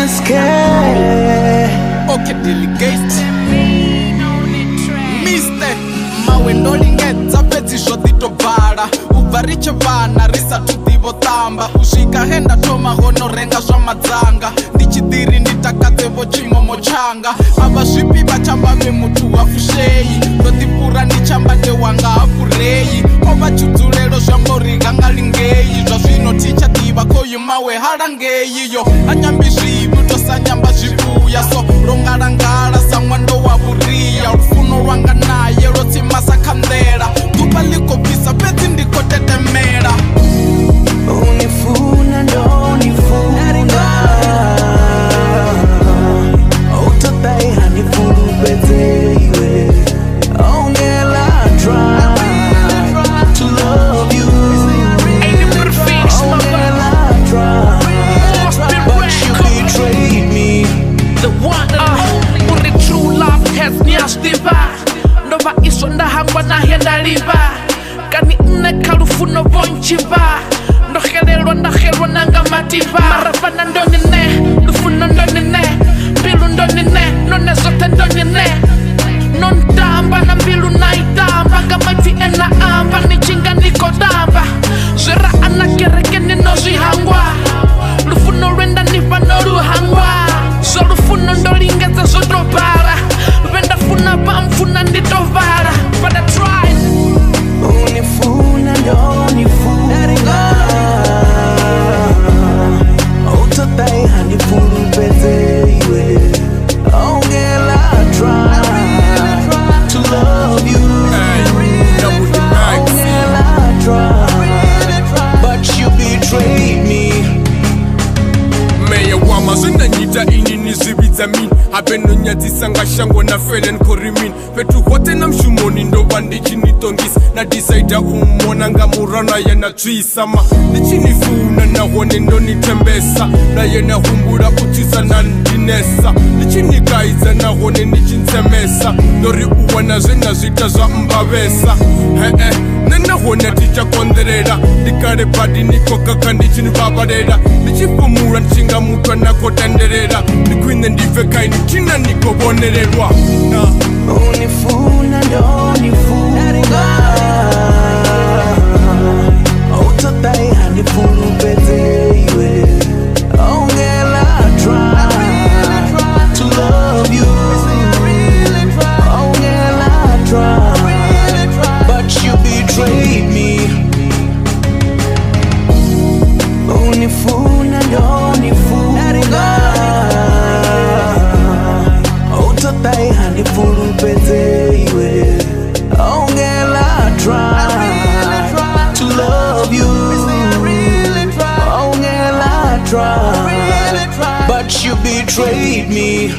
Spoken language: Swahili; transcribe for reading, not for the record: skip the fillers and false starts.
scared. Okay, delegate Mr. Mawendolingedza fedzi zwo ḓitobvala ubva ri tshe vhana ri sa thuḓivo ṱamba u swika he nda thoma hono renga zwa madzanga ndi tshi ḓiri ndi takadze vho tshimomo tshanga avha zwipi vha tshamba vhe muthu wa fushei ndo ḓifura ndi tshamba nde wanga ha fureyi ovha tshudzulelo zwa mbori ganga lingei zwa zwino thi tsha ḓivha khoyu mawe halangei yo a nyambi zwivhu to sa nyamba zwivuya so longalangala sa ṅwando wa vhuria lufuno lwanga naye lwo tsimasa kha nḓela ḓuvha ḽi khou fhisa fhedzi ndi khou tetemela unifuna ndonifuna utotai hanifulupedzeiwe ongela try to love you ongela try but you betrayed me the one only true love has nyastiva ndova iswa ndahangwa nahe ndaliva kani nne khalufuno vonchiva ndohelelwa ndahelwa nanga mativa marafana ndonine lufuno ndonine mbilu ndonine none zote ndonine nontamba na mbilu naitamba ngamaiti ena amba nichinga nikodamba zwera ana kereke ninozwihangwa lufuno lwenda niva noluhangwa zwo lufuno ndolingedza zotobala vendafuna pamfuna nditovala but I tried unifuna ndonifuna utotai hanifulupedzeiwe ongela try to love you ongela try but you betrayed me meya wama zvinanyita ini nizvibidza mini habe nonyadzisanga shango nafelen korimin petu hote na mshumoni ndova ndichinitongisa nadisaida umona nga murana yanatsvisama ndichinifuna nahone ndonitembesa naye nahumbura kutisa nandinesa ndichinikaidza nahone ndichinsemesa ndori uwana zvenazvita zvambavesa hee nenahone tichakonderera ndikare badi nikokaka ndichinivavalela ndichipumura ndichingamutwa nakotenderera ndikwine ndife kaini china nikovonererwa unifuna ndonifuna utotai hanifulupedzeiwe ongela try to love you ongela try but you betrayed me unifuna ndonifuna utotai hanifulupedzeiwe ongela try to love you ongela try but you betrayed me